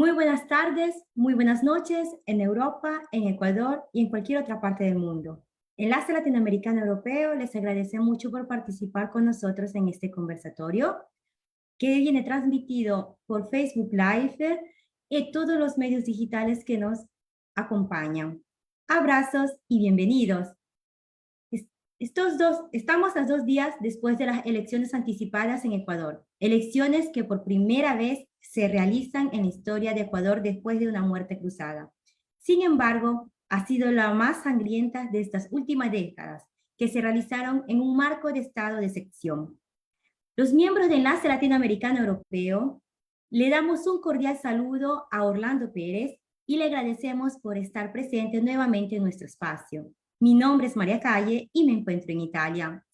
Muy buenas tardes, muy buenas noches en Europa, en Ecuador y en cualquier otra parte del mundo. Enlace Latinoamericano Europeo les agradece mucho por participar con nosotros en este conversatorio que viene transmitido por Facebook Live y todos los medios digitales que nos acompañan. Abrazos y bienvenidos. Estamos a 2 días después de las elecciones anticipadas en Ecuador, elecciones que por primera vez se realizan en la historia de Ecuador después de una muerte cruzada. Sin embargo, ha sido la más sangrienta de estas últimas décadas, que se realizaron en un marco de estado de excepción. Los miembros de Enlace Latinoamericano Europeo le damos un cordial saludo a Orlando Pérez y le agradecemos por estar presente nuevamente en nuestro espacio. Mi nombre es María Calle y me encuentro en Italia.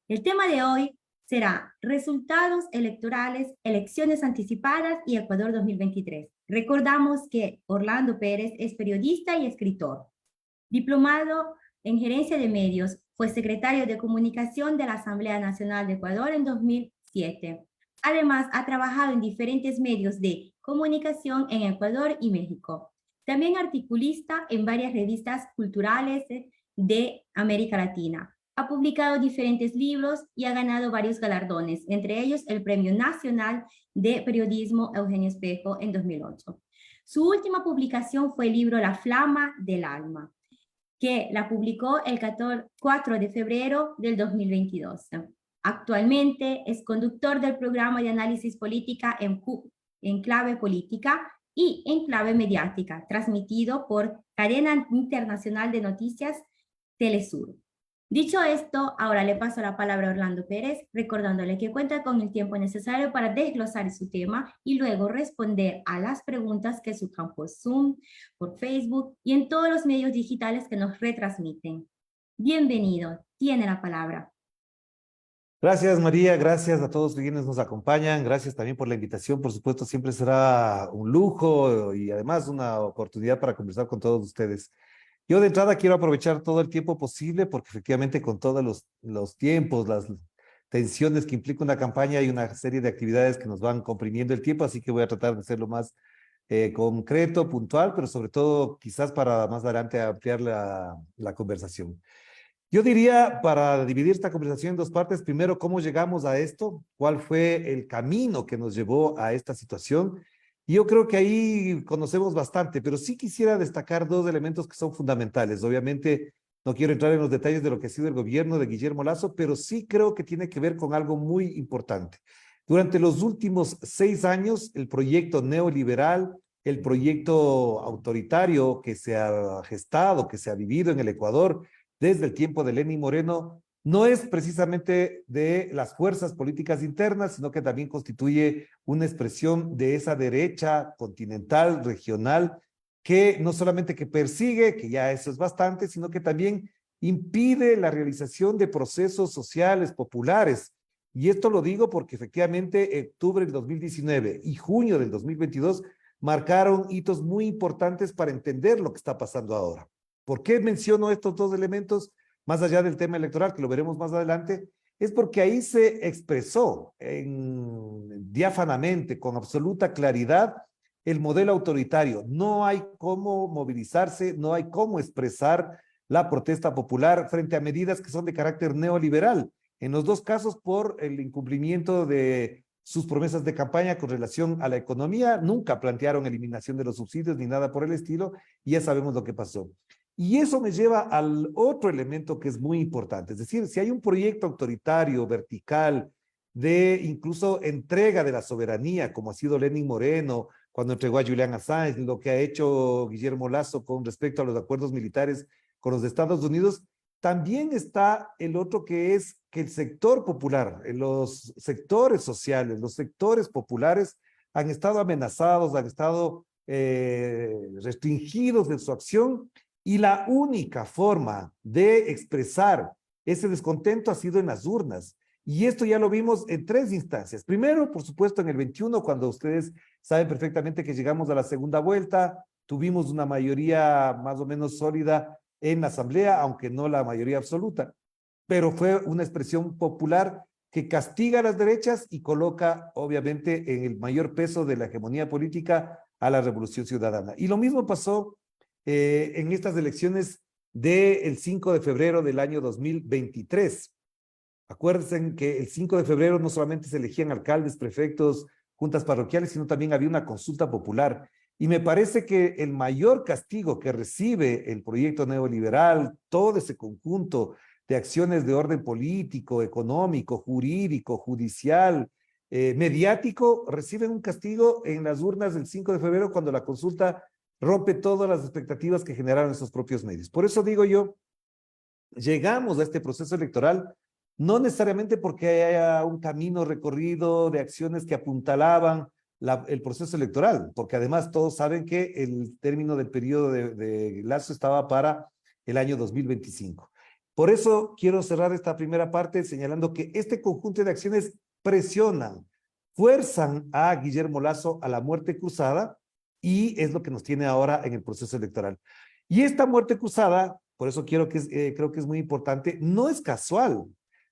El tema de hoy será resultados electorales, elecciones anticipadas y Ecuador 2023. Recordamos que Orlando Pérez es periodista y escritor. Diplomado en gerencia de medios, fue secretario de comunicación de la Asamblea Nacional de Ecuador en 2007. Además, ha trabajado en diferentes medios de comunicación en Ecuador y México. También articulista en varias revistas culturales de América Latina. Ha publicado diferentes libros y ha ganado varios galardones, entre ellos el Premio Nacional de Periodismo Eugenio Espejo en 2008. Su última publicación fue el libro La Flama del Alma, que la publicó el 4 de febrero del 2022. Actualmente es conductor del programa de análisis política en clave política y en clave mediática, transmitido por Cadena Internacional de Noticias Telesur. Dicho esto, ahora le paso la palabra a Orlando Pérez, recordándole que cuenta con el tiempo necesario para desglosar su tema y luego responder a las preguntas que surjan por Zoom, por Facebook y en todos los medios digitales que nos retransmiten. Bienvenido, tiene la palabra. Gracias, María, gracias a todos quienes nos acompañan, gracias también por la invitación, por supuesto, siempre será un lujo y además una oportunidad para conversar con todos ustedes. Yo de entrada quiero aprovechar todo el tiempo posible porque efectivamente con todos los tiempos, las tensiones que implica una campaña hay una serie de actividades que nos van comprimiendo el tiempo, así que voy a tratar de ser lo más concreto, puntual, pero sobre todo quizás para más adelante ampliar la conversación. Yo diría, para dividir esta conversación en dos partes, primero, cómo llegamos a esto, cuál fue el camino que nos llevó a esta situación. Y yo creo que ahí conocemos bastante, pero sí quisiera destacar dos elementos que son fundamentales. Obviamente, no quiero entrar en los detalles de lo que ha sido el gobierno de Guillermo Lasso, pero sí creo que tiene que ver con algo muy importante. Durante los últimos 6 años, el proyecto neoliberal, el proyecto autoritario que se ha gestado, que se ha vivido en el Ecuador, desde el tiempo de Lenín Moreno, no es precisamente de las fuerzas políticas internas, sino que también constituye una expresión de esa derecha continental, regional, que no solamente que persigue, que ya eso es bastante, sino que también impide la realización de procesos sociales populares. Y esto lo digo porque efectivamente octubre del 2019 y junio del 2022 marcaron hitos muy importantes para entender lo que está pasando ahora. ¿Por qué menciono estos dos elementos, más allá del tema electoral, que lo veremos más adelante? Es porque ahí se expresó diáfanamente, con absoluta claridad, el modelo autoritario. No hay cómo movilizarse, no hay cómo expresar la protesta popular frente a medidas que son de carácter neoliberal. En los dos casos, por el incumplimiento de sus promesas de campaña con relación a la economía, nunca plantearon eliminación de los subsidios ni nada por el estilo, y ya sabemos lo que pasó. Y eso me lleva al otro elemento que es muy importante. Es decir, si hay un proyecto autoritario, vertical, de incluso entrega de la soberanía, como ha sido Lenín Moreno, cuando entregó a Julian Assange, lo que ha hecho Guillermo Lasso con respecto a los acuerdos militares con los Estados Unidos, también está el otro que es que el sector popular, los sectores sociales, los sectores populares han estado amenazados, han estado restringidos de su acción. Y la única forma de expresar ese descontento ha sido en las urnas. Y esto ya lo vimos en tres instancias. Primero, por supuesto, en el 21, cuando ustedes saben perfectamente que llegamos a la segunda vuelta, tuvimos una mayoría más o menos sólida en la Asamblea, aunque no la mayoría absoluta, pero fue una expresión popular que castiga a las derechas y coloca, obviamente, en el mayor peso de la hegemonía política a la Revolución Ciudadana. Y lo mismo pasó en estas elecciones del 5 de febrero del año 2023. Acuérdense que el 5 de febrero no solamente se elegían alcaldes, prefectos, juntas parroquiales, sino también había una consulta popular. Y me parece que el mayor castigo que recibe el proyecto neoliberal, todo ese conjunto de acciones de orden político, económico, jurídico, judicial, mediático, reciben un castigo en las urnas del 5 de febrero cuando la consulta rompe todas las expectativas que generaron esos propios medios. Por eso digo yo, llegamos a este proceso electoral no necesariamente porque haya un camino recorrido de acciones que apuntalaban el proceso electoral, porque además todos saben que el término del periodo de Lazo estaba para el año 2025. Por eso quiero cerrar esta primera parte señalando que este conjunto de acciones presionan, fuerzan a Guillermo Lazo a la muerte cruzada y es lo que nos tiene ahora en el proceso electoral. Y esta muerte cruzada, por eso creo que es muy importante, no es casual.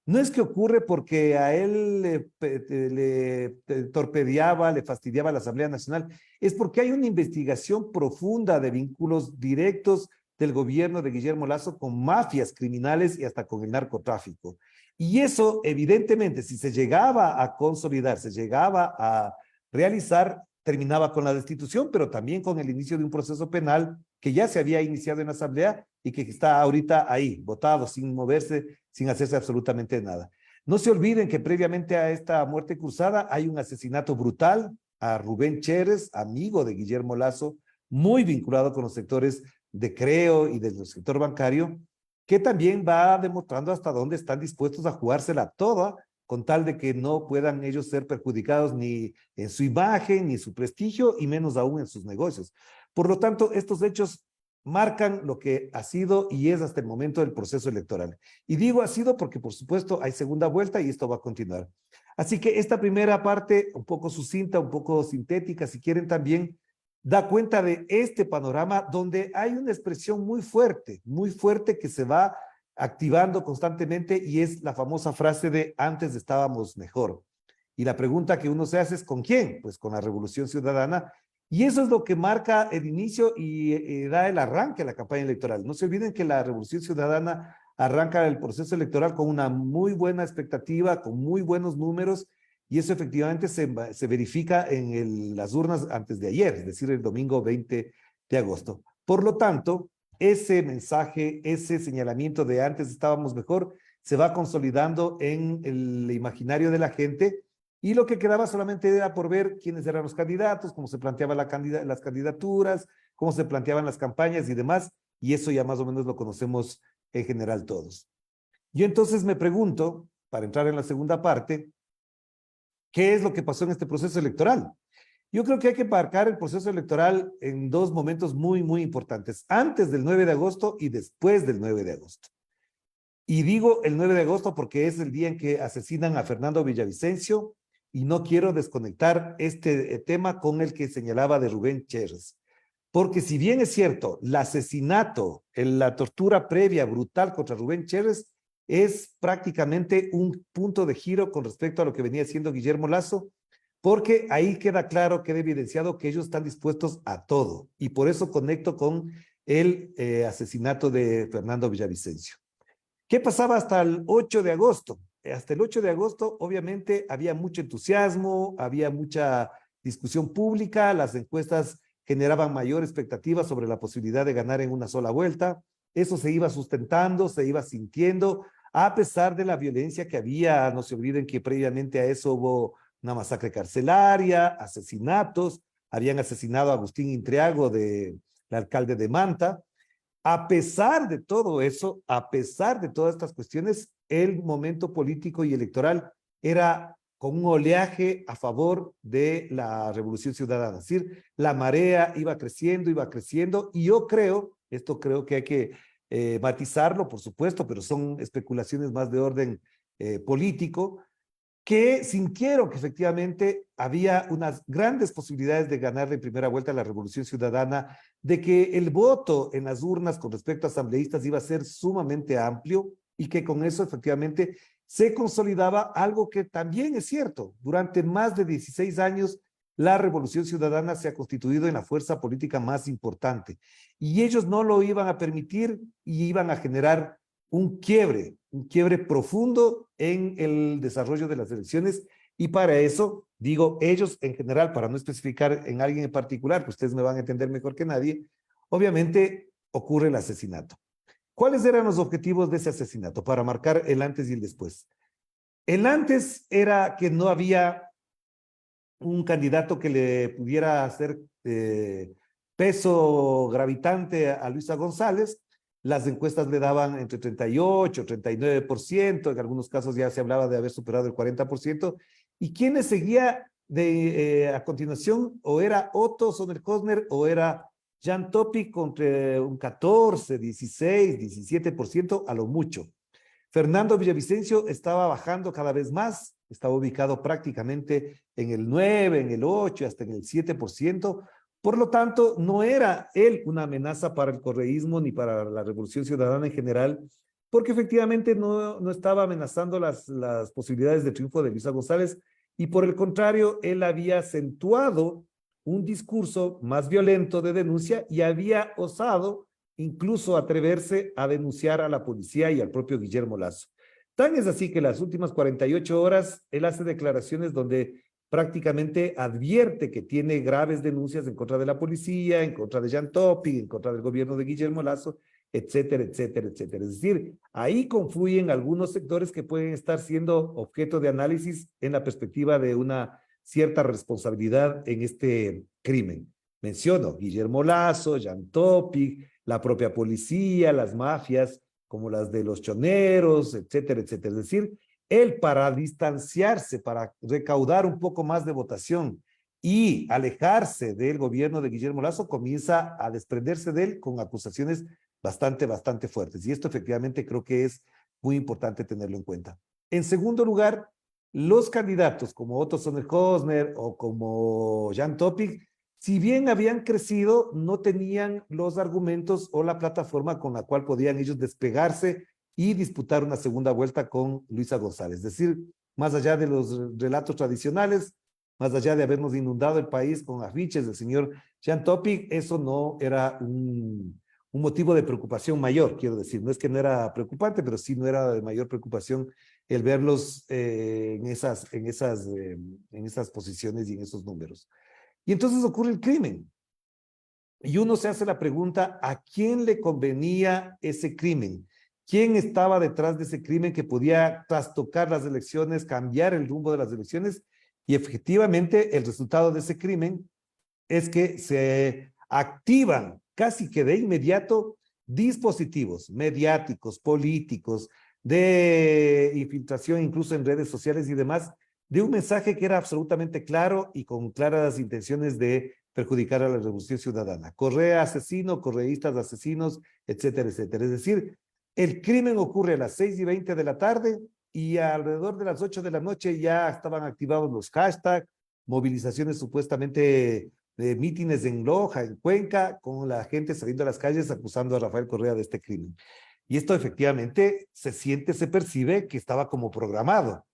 No es que ocurre porque a él le torpedeaba, le fastidiaba la Asamblea Nacional, es porque hay una investigación profunda de vínculos directos del gobierno de Guillermo Lazo con mafias criminales y hasta con el narcotráfico. Y eso, evidentemente, si se llegaba a consolidar, se llegaba a realizar, terminaba con la destitución, pero también con el inicio de un proceso penal que ya se había iniciado en la Asamblea y que está ahorita ahí, votado, sin moverse, sin hacerse absolutamente nada. No se olviden que previamente a esta muerte cruzada hay un asesinato brutal a Rubén Chérez, amigo de Guillermo Lazo, muy vinculado con los sectores de Creo y del sector bancario, que también va demostrando hasta dónde están dispuestos a jugársela toda con tal de que no puedan ellos ser perjudicados ni en su imagen, ni en su prestigio, y menos aún en sus negocios. Por lo tanto, estos hechos marcan lo que ha sido y es hasta el momento del proceso electoral. Y digo ha sido porque, por supuesto, hay segunda vuelta y esto va a continuar. Así que esta primera parte, un poco sucinta, un poco sintética, si quieren también, da cuenta de este panorama donde hay una expresión muy fuerte que se va activando constantemente y es la famosa frase de antes estábamos mejor. Y la pregunta que uno se hace es ¿con quién? Pues con la Revolución Ciudadana. Y eso es lo que marca el inicio y da el arranque a la campaña electoral. No se olviden que la Revolución Ciudadana arranca el proceso electoral con una muy buena expectativa, con muy buenos números, y eso efectivamente se verifica en las urnas antes de ayer, es decir, el domingo 20 de agosto. Por lo tanto, ese mensaje, ese señalamiento de antes estábamos mejor, se va consolidando en el imaginario de la gente y lo que quedaba solamente era por ver quiénes eran los candidatos, cómo se planteaban las candidaturas, cómo se planteaban las campañas y demás, y eso ya más o menos lo conocemos en general todos. Yo entonces me pregunto, para entrar en la segunda parte, ¿qué es lo que pasó en este proceso electoral? Yo creo que hay que marcar el proceso electoral en dos momentos muy importantes, antes del 9 de agosto y después del 9 de agosto. Y digo el 9 de agosto porque es el día en que asesinan a Fernando Villavicencio y no quiero desconectar este tema con el que señalaba de Rubén Chérez. Porque si bien es cierto, el asesinato, la tortura previa brutal contra Rubén Chérez es prácticamente un punto de giro con respecto a lo que venía haciendo Guillermo Lazo, porque ahí queda claro, queda evidenciado que ellos están dispuestos a todo. Y por eso conecto con el asesinato de Fernando Villavicencio. ¿Qué pasaba hasta el 8 de agosto? Hasta el 8 de agosto, obviamente, había mucho entusiasmo, había mucha discusión pública, las encuestas generaban mayor expectativa sobre la posibilidad de ganar en una sola vuelta. Eso se iba sustentando, se iba sintiendo, a pesar de la violencia que había. No se olviden que previamente a eso hubo una masacre carcelaria, asesinatos, habían asesinado a Agustín Intriago, el alcalde de Manta. A pesar de todo eso, a pesar de todas estas cuestiones, el momento político y electoral era con un oleaje a favor de la Revolución Ciudadana. Es decir, la marea iba creciendo, y yo creo, esto creo que hay que matizarlo, por supuesto, pero son especulaciones más de orden político, que sintieron que efectivamente había unas grandes posibilidades de ganar en primera vuelta la Revolución Ciudadana, de que el voto en las urnas con respecto a asambleístas iba a ser sumamente amplio y que con eso efectivamente se consolidaba algo que también es cierto. Durante más de 16 años la Revolución Ciudadana se ha constituido en la fuerza política más importante. Y ellos no lo iban a permitir y iban a generar un quiebre profundo en el desarrollo de las elecciones. Y para eso, digo, ellos en general, para no especificar en alguien en particular, que ustedes me van a entender mejor que nadie, obviamente ocurre el asesinato. ¿Cuáles eran los objetivos de ese asesinato? Para marcar el antes y el después. El antes era que no había un candidato que le pudiera hacer peso gravitante a Luisa González. Las encuestas le daban entre 38, 39%, en algunos casos ya se hablaba de haber superado el 40%. ¿Y quiénes seguía a continuación? O era Otto Sonnerschoner o era Jan Topic, entre un 14, 16, 17% a lo mucho. Fernando Villavicencio estaba bajando cada vez más, estaba ubicado prácticamente en el 9, en el 8, hasta en el 7%. Por lo tanto, no era él una amenaza para el correísmo ni para la Revolución Ciudadana en general, porque efectivamente no estaba amenazando las posibilidades de triunfo de Luisa González, y por el contrario, él había acentuado un discurso más violento de denuncia y había osado incluso atreverse a denunciar a la policía y al propio Guillermo Lasso. Tan es así que las últimas 48 horas él hace declaraciones donde prácticamente advierte que tiene graves denuncias en contra de la policía, en contra de Jan Topic, en contra del gobierno de Guillermo Lasso, etcétera, etcétera, etcétera. Es decir, ahí confluyen algunos sectores que pueden estar siendo objeto de análisis en la perspectiva de una cierta responsabilidad en este crimen. Menciono Guillermo Lasso, Jan Topic, la propia policía, las mafias, como las de los choneros, etcétera, etcétera. Es decir, él para distanciarse, para recaudar un poco más de votación y alejarse del gobierno de Guillermo Lasso, comienza a desprenderse de él con acusaciones bastante fuertes. Y esto efectivamente creo que es muy importante tenerlo en cuenta. En segundo lugar, los candidatos como Otto Sonnerschoner o como Jan Topic, si bien habían crecido, no tenían los argumentos o la plataforma con la cual podían ellos despegarse y disputar una segunda vuelta con Luisa González. Es decir, más allá de los relatos tradicionales, más allá de habernos inundado el país con afiches del señor Jan Topic, eso no era un motivo de preocupación mayor, quiero decir. No es que no era preocupante, pero sí no era de mayor preocupación el verlos en esas posiciones y en esos números. Y entonces ocurre el crimen. Y uno se hace la pregunta, ¿a quién le convenía ese crimen? ¿Quién estaba detrás de ese crimen que podía trastocar las elecciones, cambiar el rumbo de las elecciones? Y efectivamente, el resultado de ese crimen es que se activan casi que de inmediato dispositivos mediáticos, políticos, de infiltración incluso en redes sociales y demás, de un mensaje que era absolutamente claro y con claras intenciones de perjudicar a la Revolución Ciudadana. Correa asesino, correístas asesinos, etcétera, etcétera. Es decir, el crimen ocurre a las 6:20 de la tarde y alrededor de las 8 de la noche ya estaban activados los hashtags, movilizaciones supuestamente de mítines en Loja, en Cuenca, con la gente saliendo a las calles acusando a Rafael Correa de este crimen. Y esto efectivamente se siente, se percibe que estaba como programado.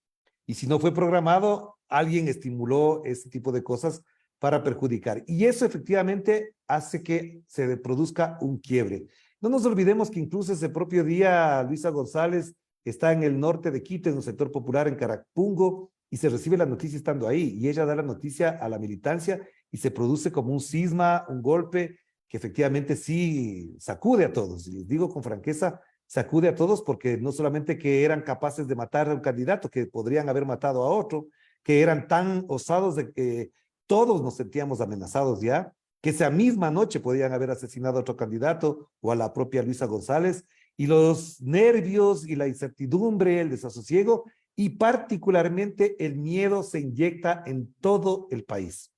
Y si no fue programado, alguien estimuló ese tipo de cosas para perjudicar. Y eso efectivamente hace que se produzca un quiebre. No nos olvidemos que incluso ese propio día Luisa González está en el norte de Quito, en un sector popular en Carapungo, y se recibe la noticia estando ahí. Y ella da la noticia a la militancia y se produce como un cisma, un golpe que efectivamente sí sacude a todos. Y les digo con franqueza, sacude a todos porque no solamente que eran capaces de matar a un candidato, que podrían haber matado a otro, que eran tan osados de que todos nos sentíamos amenazados ya, que esa misma noche podían haber asesinado a otro candidato o a la propia Luisa González, y los nervios y la incertidumbre, el desasosiego y particularmente el miedo se inyecta en todo el país.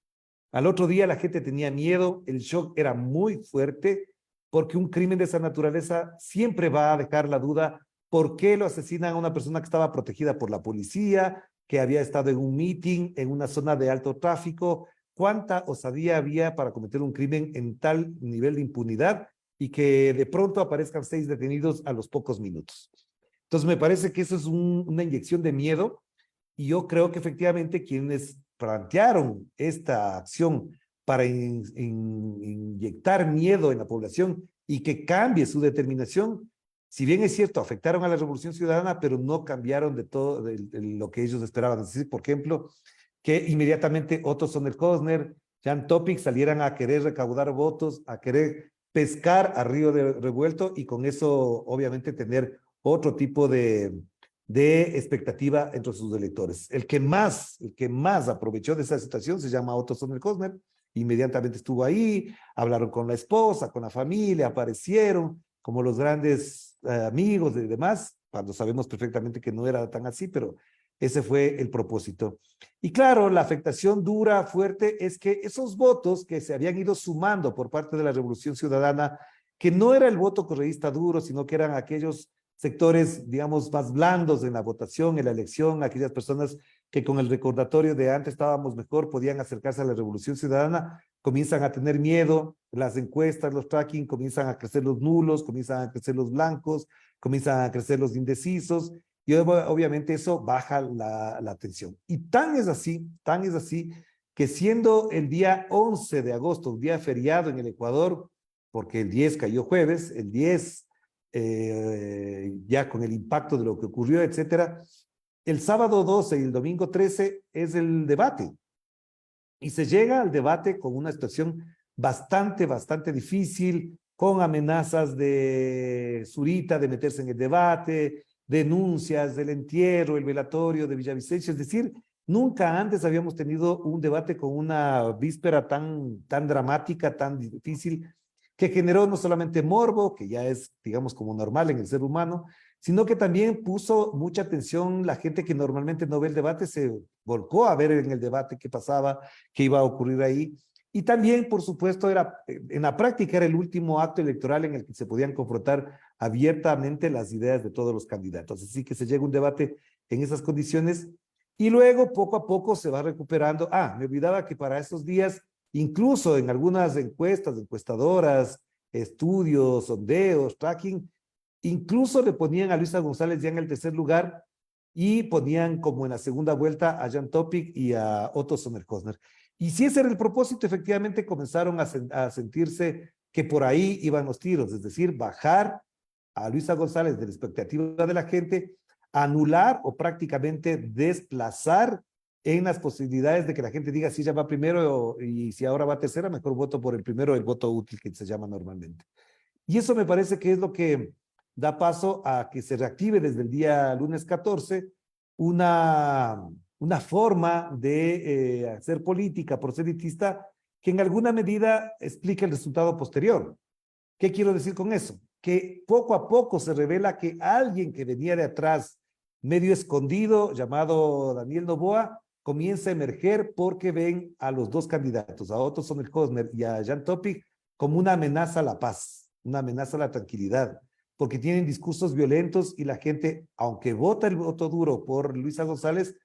Al otro día la gente tenía miedo, el shock era muy fuerte, porque un crimen de esa naturaleza siempre va a dejar la duda por qué lo asesinan a una persona que estaba protegida por la policía, que había estado en un meeting, en una zona de alto tráfico. ¿Cuánta osadía había para cometer un crimen en tal nivel de impunidad y que de pronto aparezcan 6 detenidos a los pocos minutos? Entonces me parece que eso es una inyección de miedo, y yo creo que efectivamente quienes plantearon esta acción para inyectar miedo en la población y que cambie su determinación, si bien es cierto, afectaron a la Revolución Ciudadana, pero no cambiaron de todo de lo que ellos esperaban. Es decir, por ejemplo, que inmediatamente Otto Sondershauser, Jan Topic salieran a querer recaudar votos, a querer pescar a río revuelto y con eso obviamente tener otro tipo de expectativa entre sus electores. El que más aprovechó de esa situación se llama Otto Sondershauser, inmediatamente estuvo ahí, hablaron con la esposa, con la familia, aparecieron como los grandes amigos y demás, cuando sabemos perfectamente que no era tan así, pero ese fue el propósito. Y claro, la afectación dura, fuerte, es que esos votos que se habían ido sumando por parte de la Revolución Ciudadana, que no era el voto correísta duro, sino que eran aquellos sectores, digamos, más blandos en la votación, en la elección, aquellas personas que con el recordatorio de antes estábamos mejor, podían acercarse a la Revolución Ciudadana, comienzan a tener miedo, las encuestas, los tracking, comienzan a crecer los nulos, comienzan a crecer los blancos, comienzan a crecer los indecisos, y obviamente eso baja la tensión. Y tan es así, que siendo el día 11 de agosto, un día feriado en el Ecuador, porque el 10 cayó jueves, el 10 ya con el impacto de lo que ocurrió, etcétera, el sábado 12 y el domingo 13 es el debate. Y se llega al debate con una situación bastante difícil, con amenazas de Zurita de meterse en el debate, denuncias del entierro, el velatorio de Villavicencio, es decir, nunca antes habíamos tenido un debate con una víspera tan dramática, tan difícil, que generó no solamente morbo, que ya es, digamos, como normal en el ser humano, sino que también puso mucha atención la gente que normalmente no ve el debate, se volcó a ver en el debate qué pasaba, qué iba a ocurrir ahí. Y también, por supuesto, en la práctica era el último acto electoral en el que se podían confrontar abiertamente las ideas de todos los candidatos. Así que se llega a un debate en esas condiciones y luego poco a poco se va recuperando. Me olvidaba que para esos días, incluso en algunas encuestas, encuestadoras, estudios, sondeos, tracking, incluso le ponían a Luisa González ya en el tercer lugar y ponían como en la segunda vuelta a Jan Topic y a Otto Sondershauser. Y si ese era el propósito, efectivamente comenzaron a sentirse que por ahí iban los tiros, es decir, bajar a Luisa González de la expectativa de la gente, anular o prácticamente desplazar en las posibilidades de que la gente diga si ella va primero y si ahora va tercera, mejor voto por el primero, el voto útil que se llama normalmente. Y eso me parece que es lo que da paso a que se reactive desde el día lunes 14 una forma de hacer política proselitista que en alguna medida explica el resultado posterior. ¿Qué quiero decir con eso? Que poco a poco se revela que alguien que venía de atrás, medio escondido, llamado Daniel Noboa, comienza a emerger porque ven a los dos candidatos, a Otto Sondershauser y a Jan Topic, como una amenaza a la paz, una amenaza a la tranquilidad, porque tienen discursos violentos y la gente, aunque vota el voto duro por Luisa González,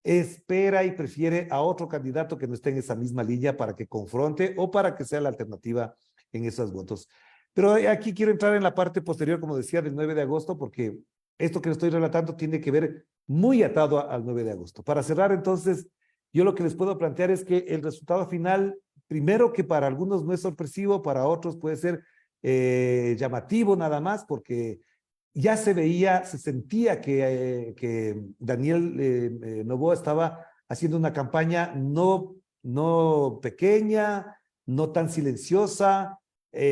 espera y prefiere a otro candidato que no esté en esa misma línea para que confronte o para que sea la alternativa en esos votos. Pero aquí quiero entrar en la parte posterior, como decía, del 9 de agosto, porque esto que estoy relatando tiene que ver muy atado al 9 de agosto. Para cerrar, entonces, yo lo que les puedo plantear es que el resultado final, primero que para algunos no es sorpresivo, para otros puede ser llamativo nada más, porque ya se veía, se sentía que Daniel Noboa estaba haciendo una campaña no pequeña, no tan silenciosa,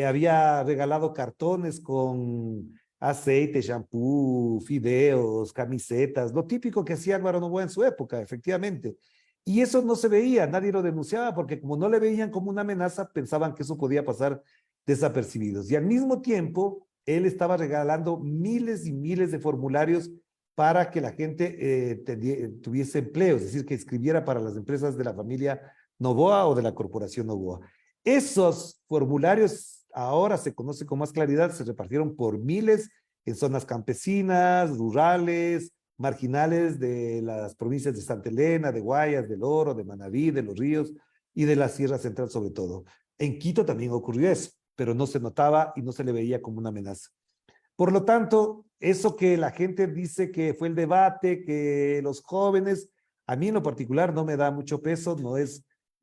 había regalado cartones con aceite, shampoo, fideos, camisetas, lo típico que hacía Álvaro Noboa en su época, efectivamente. Y eso no se veía, nadie lo denunciaba, porque como no le veían como una amenaza, pensaban que eso podía pasar desapercibidos. Y al mismo tiempo, él estaba regalando miles y miles de formularios para que la gente tuviese empleo, es decir, que escribiera para las empresas de la familia Noboa o de la corporación Noboa. Esos formularios ahora se conocen con más claridad, se repartieron por miles en zonas campesinas, rurales, marginales de las provincias de Santa Elena, de Guayas, del Oro, de Manabí, de Los Ríos y de la Sierra Central sobre todo. En Quito también ocurrió eso, pero no se notaba y no se le veía como una amenaza. Por lo tanto, eso que la gente dice que fue el debate, que los jóvenes, A mí en lo particular no me da mucho peso,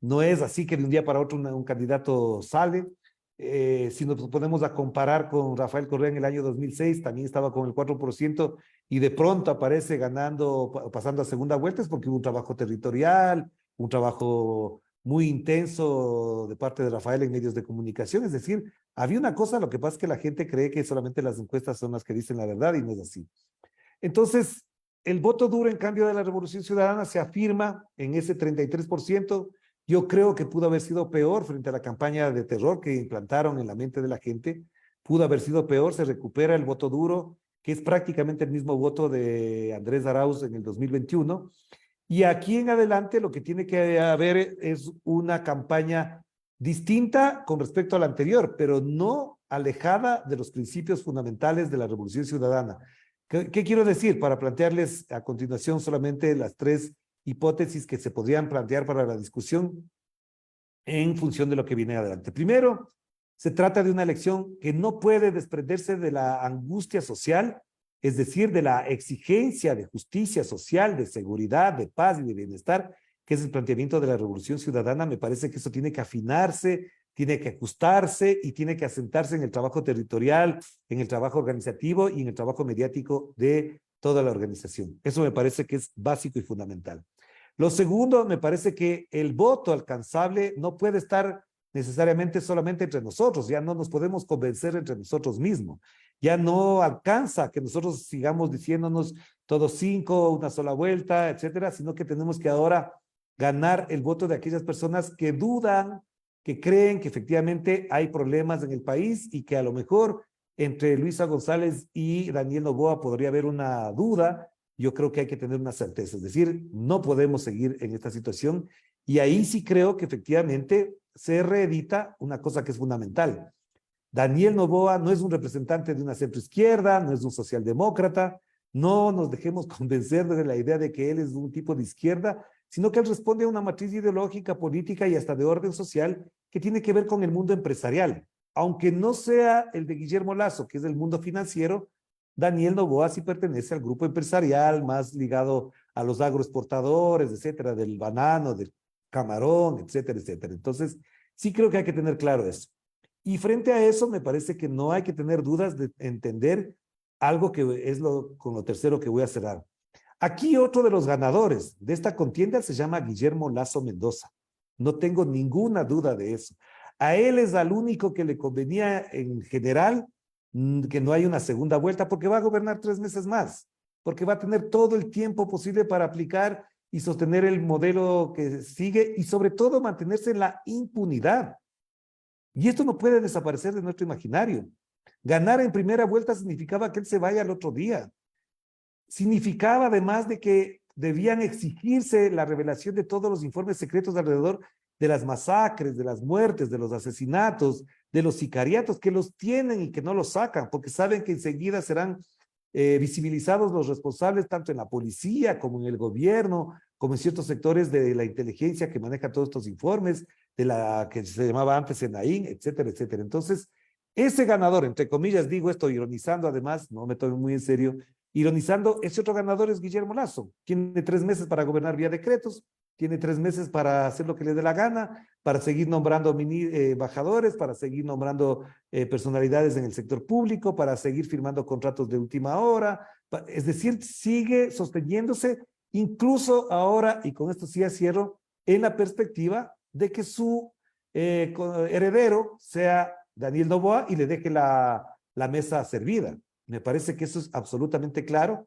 no es así que de un día para otro un candidato sale. Si nos ponemos a comparar con Rafael Correa en el año 2006, también estaba con el 4% y de pronto aparece ganando, pasando a segunda vuelta, es porque hubo un trabajo territorial, un trabajo muy intenso de parte de Rafael en medios de comunicación. Es decir, había una cosa, lo que pasa es que la gente cree que solamente las encuestas son las que dicen la verdad y no es así. Entonces, el voto duro, en cambio, de la Revolución Ciudadana se afirma en ese 33%. Yo creo que pudo haber sido peor frente a la campaña de terror que implantaron en la mente de la gente. Pudo haber sido peor, se recupera el voto duro, que es prácticamente el mismo voto de Andrés Arauz en el 2021. Y aquí en adelante lo que tiene que haber es una campaña distinta con respecto a la anterior, pero no alejada de los principios fundamentales de la Revolución Ciudadana. ¿Qué quiero decir? Para plantearles a continuación solamente las tres hipótesis que se podrían plantear para la discusión en función de lo que viene adelante. Primero, se trata de una elección que no puede desprenderse de la angustia social, es decir, de la exigencia de justicia social, de seguridad, de paz y de bienestar, que es el planteamiento de la Revolución Ciudadana. Me parece que eso tiene que afinarse, tiene que ajustarse y tiene que asentarse en el trabajo territorial, en el trabajo organizativo y en el trabajo mediático de toda la organización. Eso me parece que es básico y fundamental. Lo segundo, me parece que el voto alcanzable no puede estar necesariamente solamente entre nosotros, ya no nos podemos convencer entre nosotros mismos, ya no alcanza que nosotros sigamos diciéndonos todos 5, una sola vuelta, etcétera, sino que tenemos que ahora ganar el voto de aquellas personas que dudan, que creen que efectivamente hay problemas en el país y que a lo mejor entre Luisa González y Daniel Noboa podría haber una duda. Yo creo que hay que tener una certeza, es decir, no podemos seguir en esta situación y ahí sí creo que efectivamente se reedita una cosa que es fundamental. Daniel Noboa no es un representante de una centroizquierda, no es un socialdemócrata, no nos dejemos convencer de la idea de que él es un tipo de izquierda, sino que él responde a una matriz ideológica, política y hasta de orden social que tiene que ver con el mundo empresarial. Aunque no sea el de Guillermo Lasso, que es el mundo financiero, Daniel Noboa sí pertenece al grupo empresarial más ligado a los agroexportadores, etcétera, del banano, del camarón, etcétera, etcétera. Entonces, sí creo que hay que tener claro eso. Y frente a eso, me parece que no hay que tener dudas de entender algo que es con lo tercero que voy a cerrar. Aquí otro de los ganadores de esta contienda se llama Guillermo Lasso Mendoza. No tengo ninguna duda de eso. A él es al único que le convenía en general que no haya una segunda vuelta porque va a gobernar 3 meses más, porque va a tener todo el tiempo posible para aplicar y sostener el modelo que sigue y sobre todo mantenerse en la impunidad. Y esto no puede desaparecer de nuestro imaginario. Ganar en primera vuelta significaba que él se vaya al otro día. Significaba además de que debían exigirse la revelación de todos los informes secretos alrededor de las masacres, de las muertes, de los asesinatos, de los sicariatos, que los tienen y que no los sacan, porque saben que enseguida serán visibilizados los responsables tanto en la policía como en el gobierno, como en ciertos sectores de la inteligencia que maneja todos estos informes, de la que se llamaba antes ENAIN, etcétera, etcétera. Entonces, ese ganador, entre comillas, digo esto ironizando además, no me tomo muy en serio, ironizando, ese otro ganador es Guillermo Lasso. Tiene 3 meses para gobernar vía decretos, tiene 3 meses para hacer lo que le dé la gana, para seguir nombrando embajadores, para seguir nombrando personalidades en el sector público, para seguir firmando contratos de última hora. Es decir, sigue sosteniéndose, incluso ahora, y con esto sí cierro, en la perspectiva de que su heredero sea Daniel Noboa y le deje la mesa servida. Me parece que eso es absolutamente claro.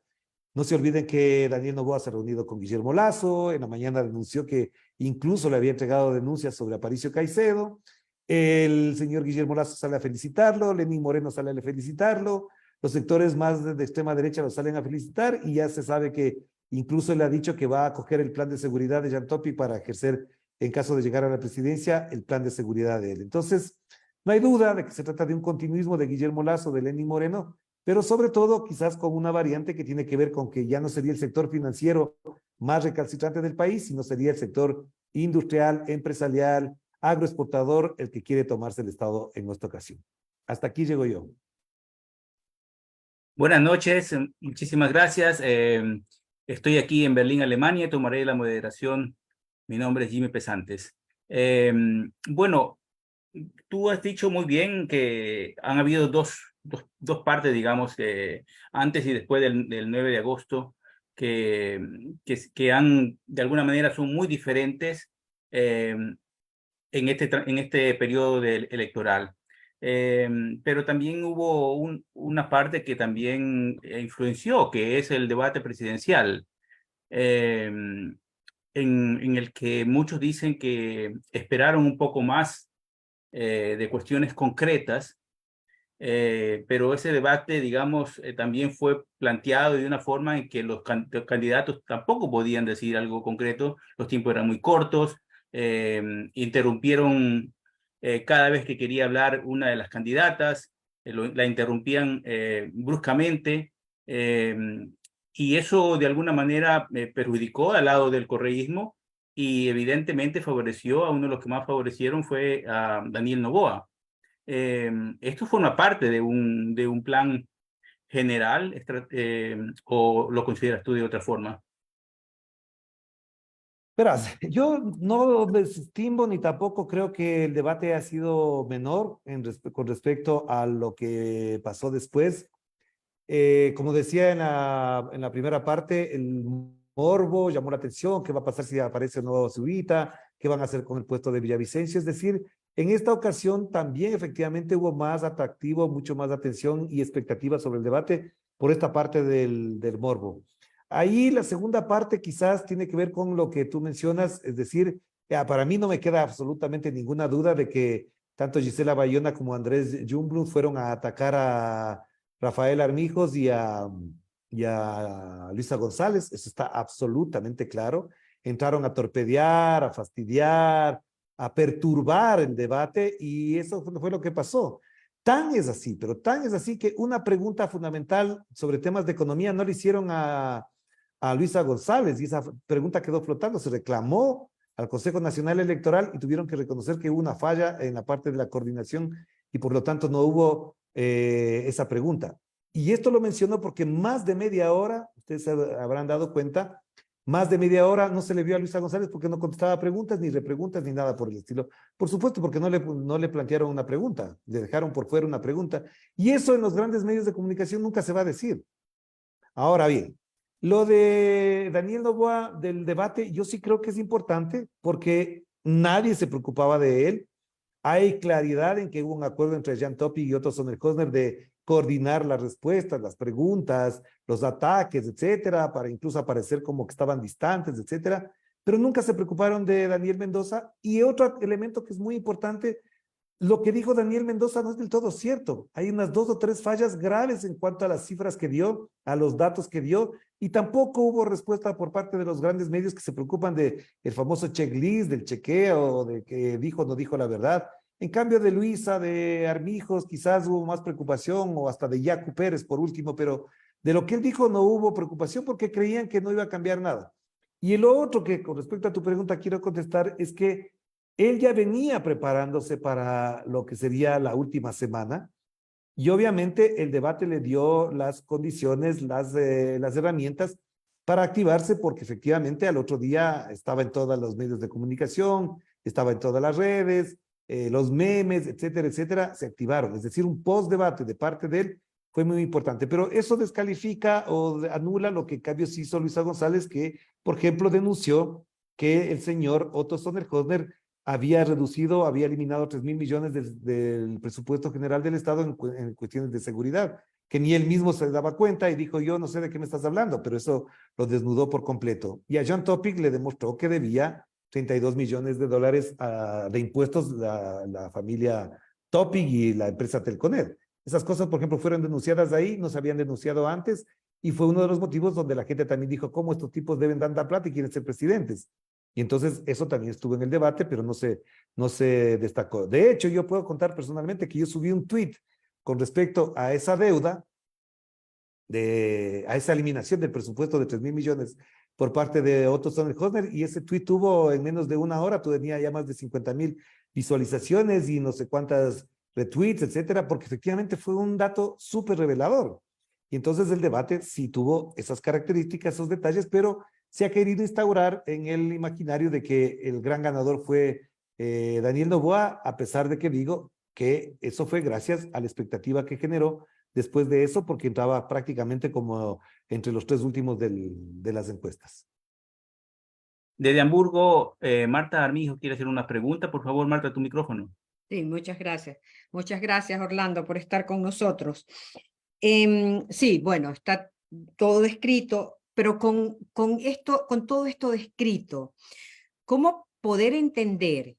No se olviden que Daniel Noboa se ha reunido con Guillermo Lasso, en la mañana denunció que incluso le había entregado denuncias sobre Aparicio Caicedo, el señor Guillermo Lasso sale a felicitarlo, Lenín Moreno sale a felicitarlo, los sectores más de extrema derecha lo salen a felicitar y ya se sabe que incluso él ha dicho que va a acoger el plan de seguridad de Jean Topi para ejercer, en caso de llegar a la presidencia, el plan de seguridad de él. Entonces, no hay duda de que se trata de un continuismo de Guillermo Lasso, de Lenín Moreno, pero sobre todo quizás con una variante que tiene que ver con que ya no sería el sector financiero más recalcitrante del país, sino sería el sector industrial, empresarial, agroexportador, el que quiere tomarse el Estado en esta ocasión. Hasta aquí llego yo. Buenas noches, muchísimas gracias. Estoy aquí en Berlín, Alemania, y tomaré la moderación. Mi nombre es Jimmy Pesantes. Bueno, tú has dicho muy bien que han habido dos partes, digamos, antes y después del 9 de agosto, que han, de alguna manera, son muy diferentes eh, en este periodo electoral. Pero también hubo una parte que también influenció, que es el debate presidencial, en el que muchos dicen que esperaron un poco más de cuestiones concretas, pero ese debate, digamos, también fue planteado de una forma en que los candidatos tampoco podían decir algo concreto, los tiempos eran muy cortos, interrumpieron cada vez que quería hablar una de las candidatas, la interrumpían bruscamente, eh, y eso de alguna manera perjudicó al lado del correísmo y evidentemente favoreció a uno de los que más favorecieron fue a Daniel Noboa. ¿Esto forma parte de un plan general o lo consideras tú de otra forma? Verás, yo no desestimo ni tampoco creo que el debate ha sido menor con respecto a lo que pasó después. Como decía en la primera parte, el morbo llamó la atención, qué va a pasar si aparece un nuevo Zubita, qué van a hacer con el puesto de Villavicencio. Es decir, en esta ocasión también efectivamente hubo más atractivo, mucho más atención y expectativa sobre el debate por esta parte del morbo. Ahí la segunda parte quizás tiene que ver con lo que tú mencionas, es decir, para mí no me queda absolutamente ninguna duda de que tanto Gisela Bayona como Andrés Jumblum fueron a atacar a Rafael Armijos y a Luisa González, eso está absolutamente claro. Entraron a torpedear, a fastidiar, a perturbar el debate y eso fue lo que pasó. Tan es así, pero tan es así que una pregunta fundamental sobre temas de economía no le hicieron a Luisa González y esa pregunta quedó flotando. Se reclamó al Consejo Nacional Electoral y tuvieron que reconocer que hubo una falla en la parte de la coordinación y por lo tanto no hubo esa pregunta. Y esto lo menciono porque más de media hora, ustedes habrán dado cuenta, más de media hora no se le vio a Luisa González porque no contestaba preguntas, ni repreguntas, ni nada por el estilo. Por supuesto, porque no le plantearon una pregunta, le dejaron por fuera una pregunta. Y eso en los grandes medios de comunicación nunca se va a decir. Ahora bien, lo de Daniel Noboa del debate, yo sí creo que es importante porque nadie se preocupaba de él. Hay claridad en que hubo un acuerdo entre Jan Topic y Otto Sonnenhösner de coordinar las respuestas, las preguntas, los ataques, etcétera, para incluso aparecer como que estaban distantes, etcétera, pero nunca se preocuparon de Daniel Mendoza. Y otro elemento que es muy importante, lo que dijo Daniel Mendoza no es del todo cierto. Hay unas 2 o 3 fallas graves en cuanto a las cifras que dio, a los datos que dio, y tampoco hubo respuesta por parte de los grandes medios que se preocupan de el famoso checklist, del chequeo, de que dijo o no dijo la verdad. En cambio de Luisa, de Armijos, quizás hubo más preocupación, o hasta de Yacu Pérez por último, pero de lo que él dijo no hubo preocupación porque creían que no iba a cambiar nada. Y lo otro que con respecto a tu pregunta quiero contestar es que él ya venía preparándose para lo que sería la última semana y obviamente el debate le dio las condiciones, las herramientas para activarse porque efectivamente al otro día estaba en todos los medios de comunicación, estaba en todas las redes, los memes, etcétera, etcétera, se activaron. Es decir, un post-debate de parte de él fue muy importante, pero eso descalifica o anula lo que en cambio sí hizo Luisa González, que, por ejemplo, denunció que el señor Otto Sonnenhösner había reducido, había eliminado 3.000 millones del presupuesto general del Estado en cuestiones de seguridad, que ni él mismo se daba cuenta y dijo, yo no sé de qué me estás hablando, pero eso lo desnudó por completo. Y a John Topic le demostró que debía 32 millones de dólares de impuestos la familia Topic y la empresa Telconet. Esas cosas, por ejemplo, fueron denunciadas ahí, no se habían denunciado antes, y fue uno de los motivos donde la gente también dijo, ¿cómo estos tipos deben dar plata y quieren ser presidentes? Y entonces eso también estuvo en el debate, pero no se destacó. De hecho, yo puedo contar personalmente que yo subí un tweet con respecto a esa deuda, a esa eliminación del presupuesto de 3.000 millones por parte de Otto Sonnenhösner, y ese tweet tuvo en menos de una hora, tenía ya más de 50.000 visualizaciones y no sé cuántas retweets, etcétera, porque efectivamente fue un dato súper revelador. Y entonces el debate sí tuvo esas características, esos detalles, pero se ha querido instaurar en el imaginario de que el gran ganador fue Daniel Noboa, a pesar de que digo que eso fue gracias a la expectativa que generó después de eso, porque entraba prácticamente como entre los 3 últimos de las encuestas. Desde Hamburgo, Marta Armijo quiere hacer una pregunta. Por favor, Marta, tu micrófono. Sí, muchas gracias. Muchas gracias, Orlando, por estar con nosotros. Sí, bueno, está todo descrito, pero con todo esto descrito, ¿cómo poder entender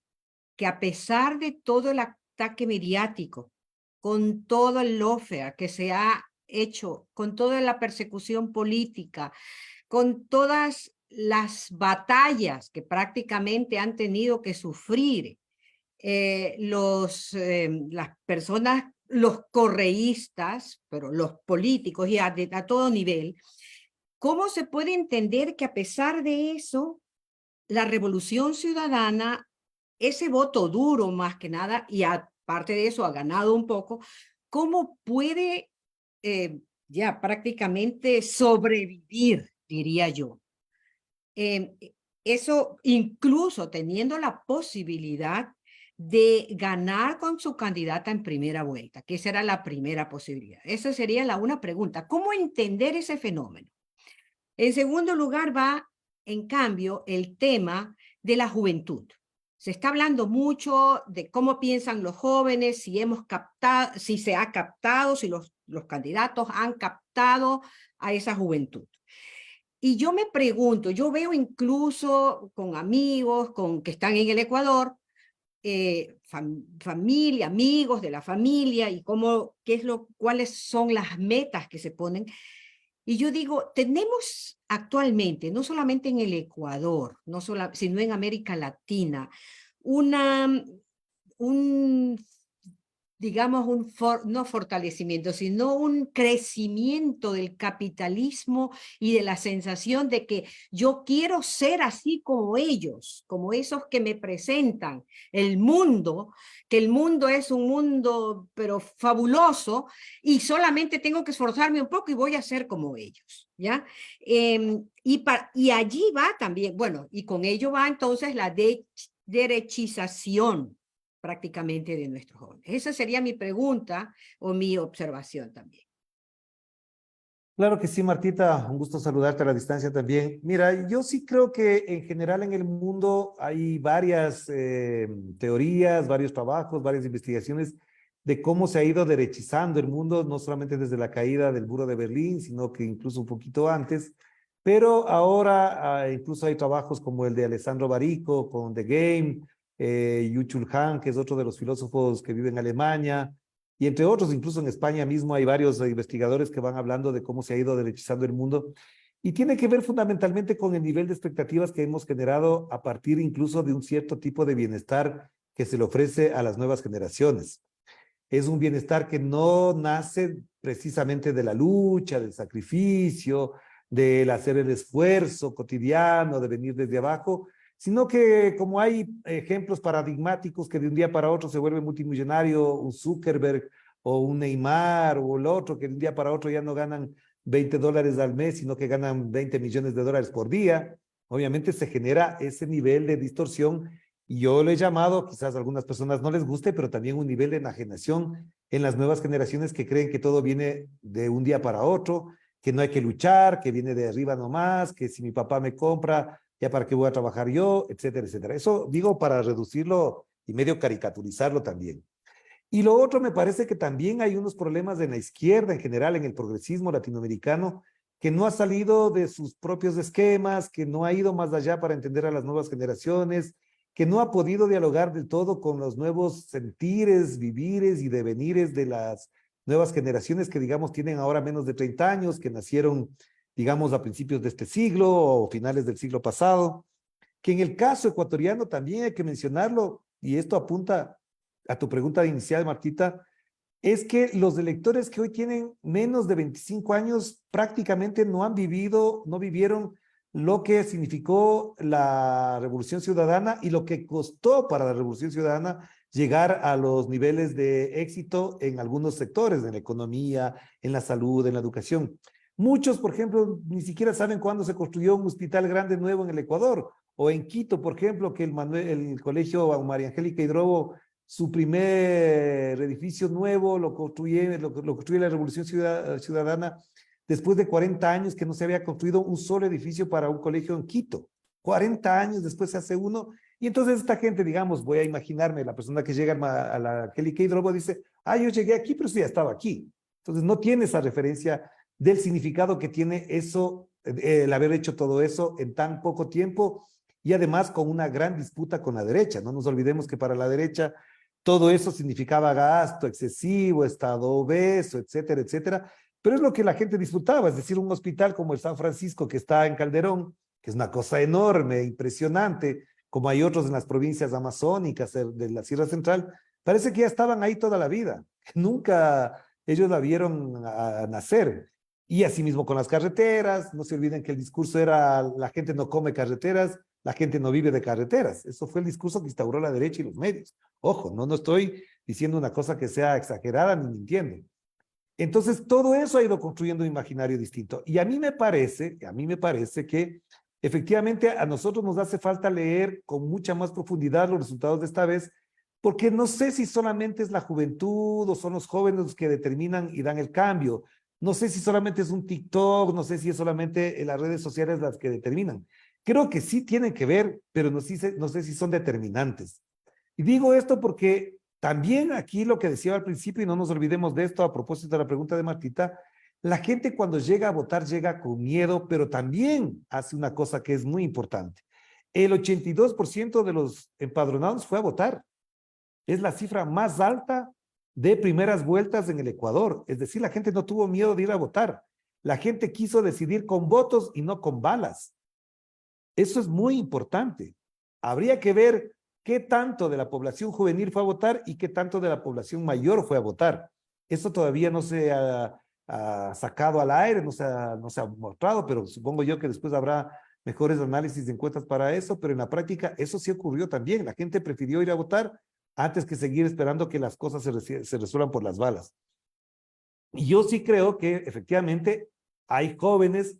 que a pesar de todo el ataque mediático, con todo el lawfare que se ha hecho, con toda la persecución política, con todas las batallas que prácticamente han tenido que sufrir las personas, los correístas, pero los políticos y a todo nivel, ¿cómo se puede entender que a pesar de eso, la Revolución Ciudadana, ese voto duro más que nada, y aparte de eso ha ganado un poco, cómo puede ya prácticamente sobrevivir, diría yo? Eso incluso teniendo la posibilidad de ganar con su candidata en primera vuelta, que esa era la primera posibilidad. Esa sería una pregunta. ¿Cómo entender ese fenómeno? En segundo lugar va, en cambio, el tema de la juventud. Se está hablando mucho de cómo piensan los jóvenes, si se ha captado, si los candidatos han captado a esa juventud. Y yo me pregunto, yo veo incluso con amigos que están en el Ecuador, familia, amigos de la familia, y cuáles son las metas que se ponen. Y yo digo, tenemos actualmente, no solamente en el Ecuador, sino en América Latina, digamos, no fortalecimiento, sino un crecimiento del capitalismo y de la sensación de que yo quiero ser así como ellos, como esos que me presentan el mundo, que el mundo es un mundo pero fabuloso y solamente tengo que esforzarme un poco y voy a ser como ellos, ¿ya? Y allí va también, bueno, y con ello va entonces la derechización prácticamente de nuestros jóvenes. Esa sería mi pregunta o mi observación también. Claro que sí, Martita, un gusto saludarte a la distancia también. Mira, yo sí creo que en general en el mundo hay varias teorías, varios trabajos, varias investigaciones de cómo se ha ido derechizando el mundo, no solamente desde la caída del muro de Berlín, sino que incluso un poquito antes. Pero ahora incluso hay trabajos como el de Alessandro Barico con The Game, Yu-Chul Han, que es otro de los filósofos que vive en Alemania, y entre otros, incluso en España mismo hay varios investigadores que van hablando de cómo se ha ido derechizando el mundo, y tiene que ver fundamentalmente con el nivel de expectativas que hemos generado a partir incluso de un cierto tipo de bienestar que se le ofrece a las nuevas generaciones. Es un bienestar que no nace precisamente de la lucha, del sacrificio, del hacer el esfuerzo cotidiano, de venir desde abajo, sino que como hay ejemplos paradigmáticos que de un día para otro se vuelve multimillonario, un Zuckerberg o un Neymar o el otro, que de un día para otro ya no ganan $20 al mes, sino que ganan $20 millones por día, obviamente se genera ese nivel de distorsión y yo lo he llamado, quizás a algunas personas no les guste, pero también un nivel de enajenación en las nuevas generaciones que creen que todo viene de un día para otro, que no hay que luchar, que viene de arriba nomás, que si mi papá me compra, ya para qué voy a trabajar yo, etcétera, etcétera. Eso digo para reducirlo y medio caricaturizarlo también. Y lo otro me parece que también hay unos problemas en la izquierda en general, en el progresismo latinoamericano, que no ha salido de sus propios esquemas, que no ha ido más allá para entender a las nuevas generaciones, que no ha podido dialogar del todo con los nuevos sentires, vivires y devenires de las nuevas generaciones que, digamos, tienen ahora menos de 30 años, que nacieron, digamos, a principios de este siglo o finales del siglo pasado, que en el caso ecuatoriano también hay que mencionarlo, y esto apunta a tu pregunta inicial, Martita, es que los electores que hoy tienen menos de 25 años prácticamente no han vivido, no vivieron lo que significó la Revolución Ciudadana y lo que costó para la Revolución Ciudadana llegar a los niveles de éxito en algunos sectores, en la economía, en la salud, en la educación. Muchos, por ejemplo, ni siquiera saben cuándo se construyó un hospital grande nuevo en el Ecuador, o en Quito, por ejemplo, que el colegio María Angélica Hidrobo, su primer edificio nuevo lo construye la Revolución Ciudadana después de 40 años que no se había construido un solo edificio para un colegio en Quito. 40 años después se hace uno, y entonces esta gente, digamos, voy a imaginarme, la persona que llega a la Angélica Hidrobo dice, yo llegué aquí, pero sí ya estaba aquí. Entonces no tiene esa referencia del significado que tiene eso, el haber hecho todo eso en tan poco tiempo, y además con una gran disputa con la derecha. No nos olvidemos que para la derecha todo eso significaba gasto excesivo, estado obeso, etcétera, etcétera, pero es lo que la gente disfrutaba, es decir, un hospital como el San Francisco que está en Calderón, que es una cosa enorme, impresionante, como hay otros en las provincias amazónicas de la Sierra Central, parece que ya estaban ahí toda la vida, nunca ellos la vieron a nacer. Y asimismo con las carreteras, no se olviden que el discurso era la gente no come carreteras, la gente no vive de carreteras. Eso fue el discurso que instauró la derecha y los medios. Ojo, no estoy diciendo una cosa que sea exagerada ni mintiendo. Entonces, todo eso ha ido construyendo un imaginario distinto. Y a mí me parece que efectivamente a nosotros nos hace falta leer con mucha más profundidad los resultados de esta vez, porque no sé si solamente es la juventud o son los jóvenes los que determinan y dan el cambio. No sé si solamente es un TikTok, no sé si es solamente las redes sociales las que determinan. Creo que sí tienen que ver, pero no sé si son determinantes. Y digo esto porque también aquí lo que decía al principio, y no nos olvidemos de esto a propósito de la pregunta de Martita, la gente cuando llega a votar llega con miedo, pero también hace una cosa que es muy importante. El 82% de los empadronados fue a votar. Es la cifra más alta de primeras vueltas en el Ecuador. Es decir, la gente no tuvo miedo de ir a votar. La gente quiso decidir con votos y no con balas. Eso es muy importante. Habría que ver qué tanto de la población juvenil fue a votar y qué tanto de la población mayor fue a votar. Eso todavía no se ha sacado al aire, no se ha mostrado, pero supongo yo que después habrá mejores análisis de encuestas para eso, pero en la práctica eso sí ocurrió también. La gente prefirió ir a votar antes que seguir esperando que las cosas se resuelvan por las balas. Y yo sí creo que efectivamente hay jóvenes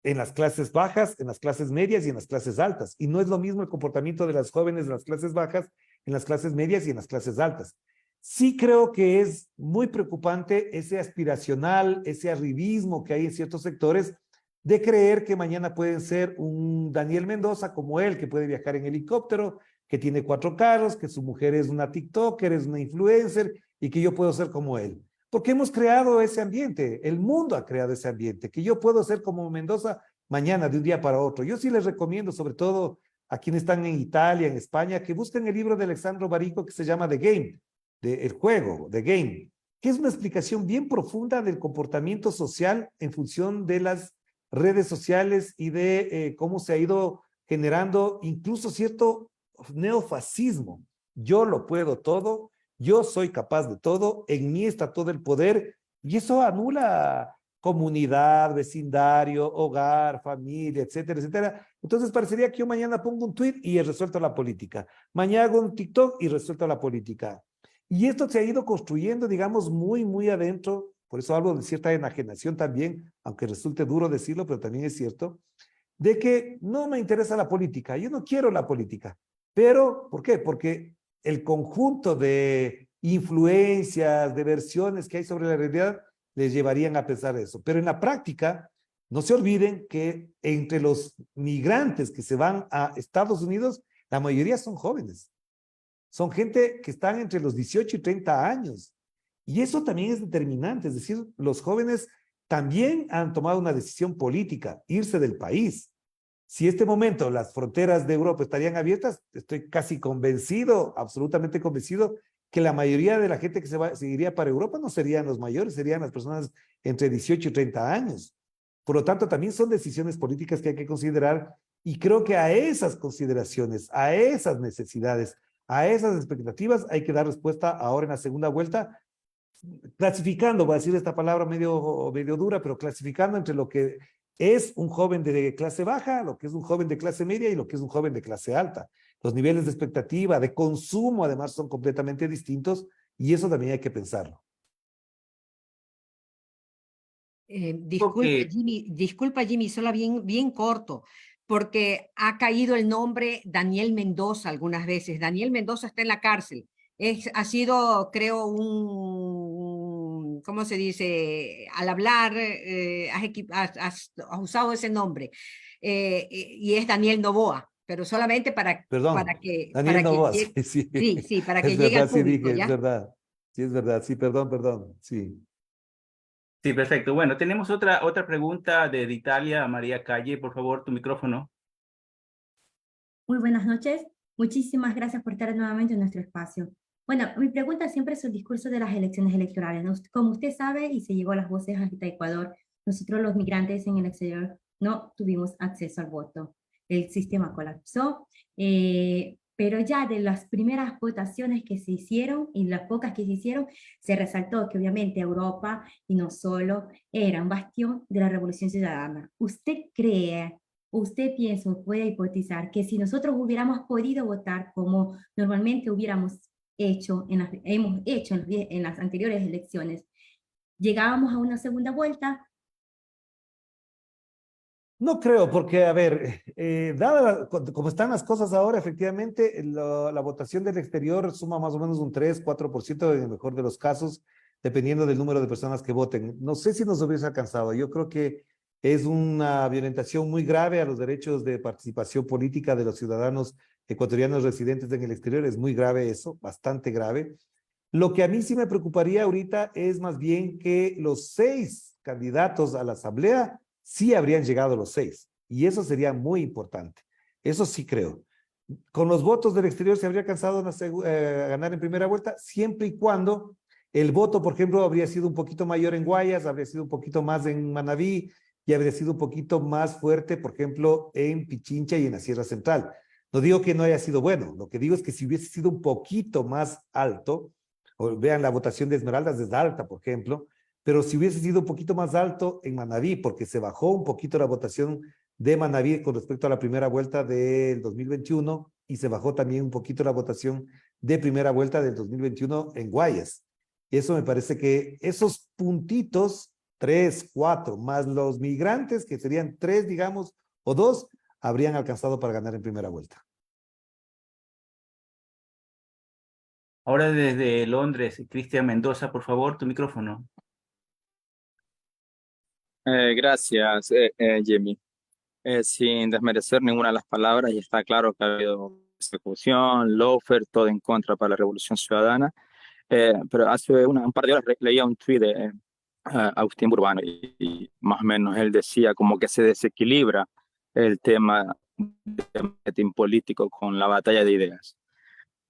en las clases bajas, en las clases medias y en las clases altas. Y no es lo mismo el comportamiento de las jóvenes en las clases bajas, en las clases medias y en las clases altas. Sí creo que es muy preocupante ese aspiracional, ese arribismo que hay en ciertos sectores de creer que mañana pueden ser un Daniel Mendoza como él, que puede viajar en helicóptero, que tiene 4 carros, que su mujer es una TikToker, es una influencer y que yo puedo ser como él. Porque hemos creado ese ambiente, el mundo ha creado ese ambiente, que yo puedo ser como Mendoza mañana, de un día para otro. Yo sí les recomiendo, sobre todo a quienes están en Italia, en España, que busquen el libro de Alexandro Barico que se llama The Game, el juego, The Game, que es una explicación bien profunda del comportamiento social en función de las redes sociales y de cómo se ha ido generando incluso cierto neofascismo. Yo lo puedo todo, yo soy capaz de todo, en mí está todo el poder, y eso anula comunidad, vecindario, hogar, familia, etcétera, etcétera. Entonces parecería que yo mañana pongo un tweet y he resuelto la política. Mañana hago un TikTok y resuelto la política. Y esto se ha ido construyendo, digamos, muy, muy adentro. Por eso hablo de cierta enajenación también, aunque resulte duro decirlo, pero también es cierto, de que no me interesa la política. Yo no quiero la política. Pero, ¿por qué? Porque el conjunto de influencias, de versiones que hay sobre la realidad, les llevarían a pensar eso. Pero en la práctica, no se olviden que entre los migrantes que se van a Estados Unidos, la mayoría son jóvenes. Son gente que están entre los 18 y 30 años. Y eso también es determinante. Es decir, los jóvenes también han tomado una decisión política, irse del país. Si en este momento las fronteras de Europa estarían abiertas, estoy casi convencido, absolutamente convencido, que la mayoría de la gente que se iría para Europa no serían los mayores, serían las personas entre 18 y 30 años. Por lo tanto, también son decisiones políticas que hay que considerar, y creo que a esas consideraciones, a esas necesidades, a esas expectativas hay que dar respuesta ahora en la segunda vuelta, clasificando, voy a decir esta palabra medio dura, pero clasificando entre lo que es un joven de clase baja, lo que es un joven de clase media y lo que es un joven de clase alta. Los niveles de expectativa, de consumo, además, son completamente distintos y eso también hay que pensarlo. Porque, Disculpa, Jimmy, solo bien corto, porque ha caído el nombre Daniel Mendoza algunas veces. Daniel Mendoza está en la cárcel. Ha sido, creo, ¿cómo se dice? Al hablar, has usado ese nombre. Y es Daniel Noboa, pero solamente Perdón, Daniel para que Novoa, llegue, sí, sí, para que es llegue al verdad, sí público, dije, es ¿ya? verdad. Sí, es verdad, sí, perdón, sí. sí, perfecto. Bueno, tenemos otra pregunta de Italia, María Calle, por favor, tu micrófono. Muy buenas noches. Muchísimas gracias por estar nuevamente en nuestro espacio. Bueno, mi pregunta siempre es el discurso de las elecciones electorales. Como usted sabe, y se llegó a las voces hasta Ecuador, nosotros los migrantes en el exterior no tuvimos acceso al voto. El sistema colapsó, pero ya de las primeras votaciones que se hicieron y las pocas que se hicieron, se resaltó que obviamente Europa, y no solo, era un bastión de la Revolución Ciudadana. ¿Usted cree usted piensa o puede hipotizar que si nosotros hubiéramos podido votar como normalmente hubiéramos hecho hemos hecho en las anteriores elecciones, llegábamos a una segunda vuelta? No creo, porque, a ver, como están las cosas ahora, efectivamente, la votación del exterior suma más o menos un 3, 4% en el mejor de los casos, dependiendo del número de personas que voten. No sé si nos hubiese alcanzado. Yo creo que es una violentación muy grave a los derechos de participación política de los ciudadanos ecuatorianos residentes en el exterior. Es muy grave eso, bastante grave. Lo que a mí sí me preocuparía ahorita es más bien que los 6 candidatos a la asamblea sí habrían llegado los 6. Y eso sería muy importante. Eso sí creo. Con los votos del exterior se habría alcanzado a ganar en primera vuelta, siempre y cuando el voto, por ejemplo, habría sido un poquito mayor en Guayas, habría sido un poquito más en Manabí y habría sido un poquito más fuerte, por ejemplo, en Pichincha y en la Sierra Central. No digo que no haya sido bueno, lo que digo es que si hubiese sido un poquito más alto, o vean la votación de Esmeraldas es alta, por ejemplo, pero si hubiese sido un poquito más alto en Manabí, porque se bajó un poquito la votación de Manabí con respecto a la primera vuelta del 2021 y se bajó también un poquito la votación de primera vuelta del 2021 en Guayas. Eso me parece que esos puntitos, 3, 4, más los migrantes, que serían 3, digamos, o 2, habrían alcanzado para ganar en primera vuelta. Ahora desde Londres, Cristian Mendoza, por favor, tu micrófono. Gracias, Jamie. Sin desmerecer ninguna de las palabras, y está claro que ha habido persecución, lawfare, todo en contra para la Revolución Ciudadana. Pero hace un par de horas leía un tuit de Agustín Burbano y más o menos él decía como que se desequilibra el tema de marketing político con la batalla de ideas.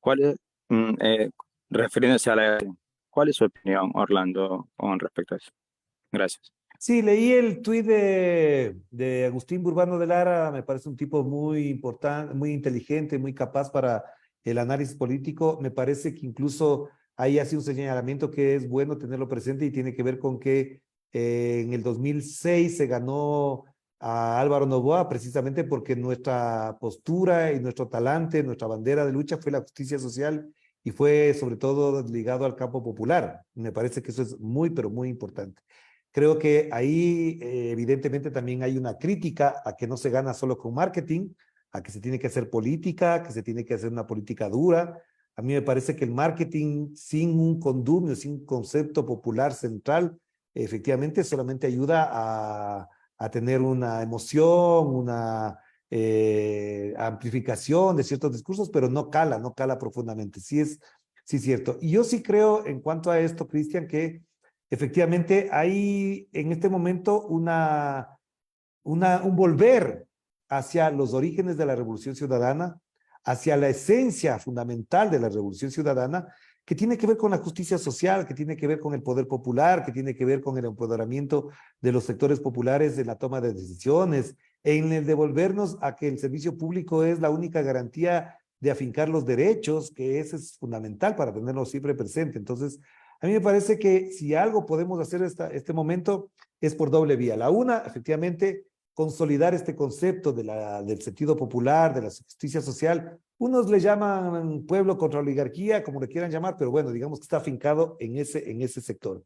¿Cuál es, refiriéndose a cuál es su opinión, Orlando, con respecto a eso? Gracias. Sí, leí el tuit de Agustín Burbano de Lara, me parece un tipo muy importante, muy inteligente, muy capaz para el análisis político. Me parece que incluso ahí hace un señalamiento que es bueno tenerlo presente y tiene que ver con que en el 2006 se ganó a Álvaro Noboa precisamente porque nuestra postura y nuestro talante, nuestra bandera de lucha fue la justicia social y fue sobre todo ligado al campo popular. Me parece que eso es muy, pero muy importante. Creo que ahí evidentemente también hay una crítica a que no se gana solo con marketing, a que se tiene que hacer política, que se tiene que hacer una política dura. A mí me parece que el marketing sin un condumio, sin un concepto popular central, efectivamente solamente ayuda a tener una emoción, una amplificación de ciertos discursos, pero no cala profundamente. Sí es cierto. Y yo sí creo en cuanto a esto, Cristian, que efectivamente hay en este momento un volver hacia los orígenes de la Revolución Ciudadana, hacia la esencia fundamental de la Revolución Ciudadana, que tiene que ver con la justicia social, que tiene que ver con el poder popular, que tiene que ver con el empoderamiento de los sectores populares en la toma de decisiones, en el devolvernos a que el servicio público es la única garantía de afincar los derechos, que ese es fundamental para tenerlo siempre presente. Entonces, a mí me parece que si algo podemos hacer este momento es por doble vía. La una, efectivamente, consolidar este concepto del sentido popular, de la justicia social. Unos le llaman pueblo contra oligarquía, como le quieran llamar, pero bueno, digamos que está afincado en ese sector.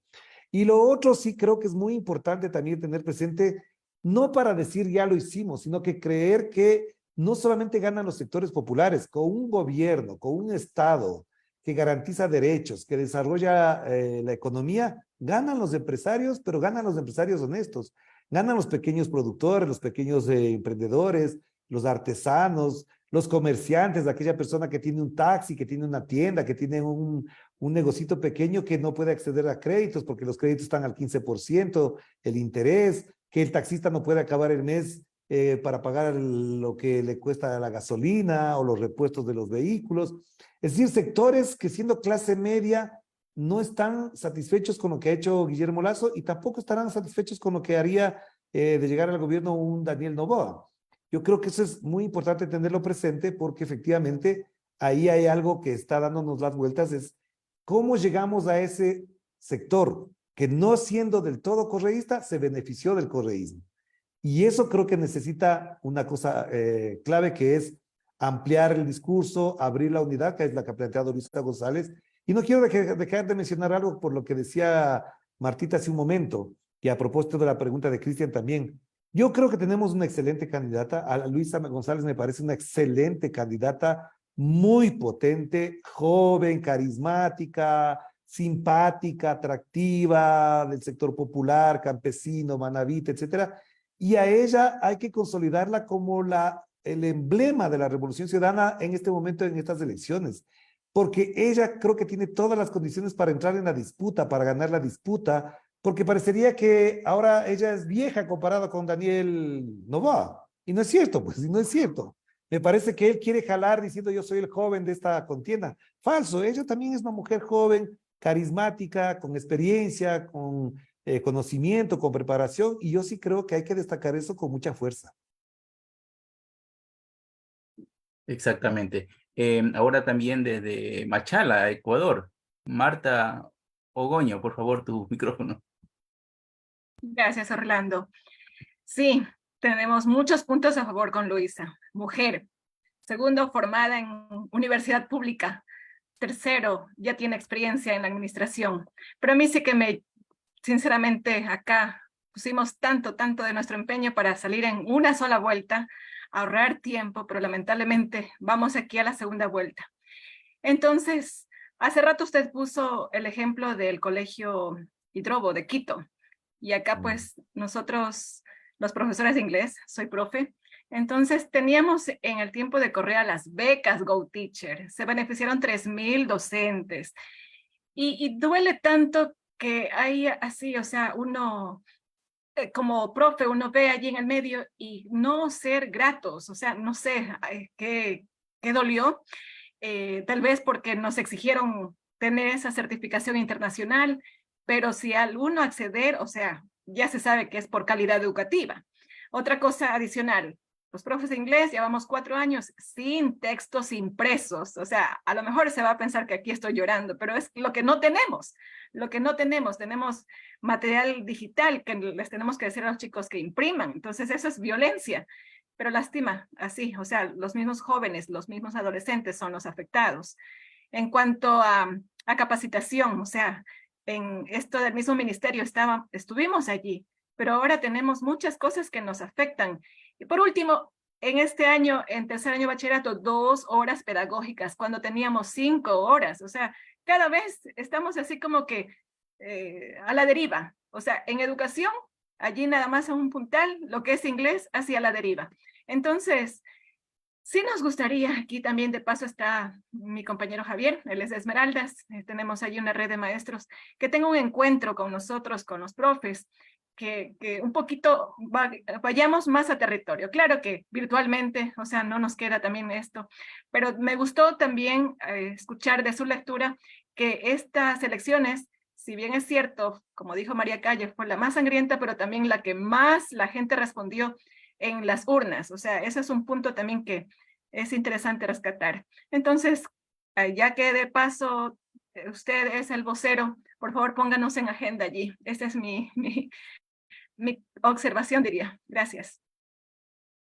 Y lo otro sí creo que es muy importante también tener presente, no para decir ya lo hicimos, sino que creer que no solamente ganan los sectores populares, con un gobierno, con un Estado que garantiza derechos, que desarrolla la economía, ganan los empresarios, pero ganan los empresarios honestos, ganan los pequeños productores, los pequeños emprendedores, los artesanos, los comerciantes, aquella persona que tiene un taxi, que tiene una tienda, que tiene un negocito pequeño que no puede acceder a créditos porque los créditos están al 15%, el interés, que el taxista no puede acabar el mes para pagar lo que le cuesta la gasolina o los repuestos de los vehículos. Es decir, sectores que siendo clase media no están satisfechos con lo que ha hecho Guillermo Lasso y tampoco estarán satisfechos con lo que haría de llegar al gobierno un Daniel Noboa. Yo creo que eso es muy importante tenerlo presente porque efectivamente ahí hay algo que está dándonos las vueltas, es cómo llegamos a ese sector que no siendo del todo correísta se benefició del correísmo. Y eso creo que necesita una cosa clave que es ampliar el discurso, abrir la unidad, que es la que ha planteado Luisa González. Y no quiero dejar de mencionar algo por lo que decía Martita hace un momento, y a propósito de la pregunta de Cristian también. Yo creo que tenemos una excelente candidata. A Luisa González me parece una excelente candidata, muy potente, joven, carismática, simpática, atractiva, del sector popular, campesino, manabita, etcétera. Y a ella hay que consolidarla como el emblema de la Revolución Ciudadana en este momento, en estas elecciones, porque ella creo que tiene todas las condiciones para entrar en la disputa, para ganar la disputa, porque parecería que ahora ella es vieja comparada con Daniel Noboa. Y no es cierto, pues, y no es cierto. Me parece que él quiere jalar diciendo yo soy el joven de esta contienda. Falso, ella también es una mujer joven, carismática, con experiencia, con conocimiento, con preparación, y yo sí creo que hay que destacar eso con mucha fuerza. Exactamente. Ahora también desde Machala, Ecuador. Marta Ogoño, por favor, tu micrófono. Gracias, Orlando. Sí, tenemos muchos puntos a favor con Luisa. Mujer. Segundo, formada en universidad pública. Tercero, ya tiene experiencia en la administración. Pero a mí sí que sinceramente, acá pusimos tanto de nuestro empeño para salir en una sola vuelta, ahorrar tiempo, pero lamentablemente vamos aquí a la segunda vuelta. Entonces, hace rato usted puso el ejemplo del Colegio Hidrobo de Quito. Y acá pues nosotros, los profesores de inglés, soy profe, entonces teníamos en el tiempo de Correa las becas Go Teacher, se beneficiaron 3,000 docentes. Y duele tanto que hay así, o sea, uno como profe, uno ve allí en el medio y no ser gratos, o sea, no sé qué dolió, tal vez porque nos exigieron tener esa certificación internacional, pero si al uno acceder, o sea, ya se sabe que es por calidad educativa. Otra cosa adicional, los profes de inglés llevamos 4 años sin textos impresos, o sea, a lo mejor se va a pensar que aquí estoy llorando, pero es lo que no tenemos, tenemos material digital que les tenemos que decir a los chicos que impriman, entonces eso es violencia, pero lástima, así, o sea, los mismos jóvenes, los mismos adolescentes son los afectados. En cuanto a capacitación, o sea, en esto del mismo ministerio estuvimos allí, pero ahora tenemos muchas cosas que nos afectan. Y por último, en este año, en tercer año de bachillerato, 2 horas pedagógicas, cuando teníamos 5 horas. O sea, cada vez estamos así como que a la deriva. O sea, en educación, allí nada más a un puntal, lo que es inglés, hacia la deriva. Entonces, sí nos gustaría, aquí también de paso está mi compañero Javier, él es de Esmeraldas, tenemos allí una red de maestros, que tenga un encuentro con nosotros, con los profes, que un poquito vayamos más a territorio. Claro que virtualmente, o sea, no nos queda también esto, pero me gustó también escuchar de su lectura que estas elecciones, si bien es cierto, como dijo María Calle, fue la más sangrienta, pero también la que más la gente respondió en las urnas. O sea, ese es un punto también que es interesante rescatar. Entonces, ya que de paso usted es el vocero, por favor pónganos en agenda allí. Esta es mi observación, diría. Gracias.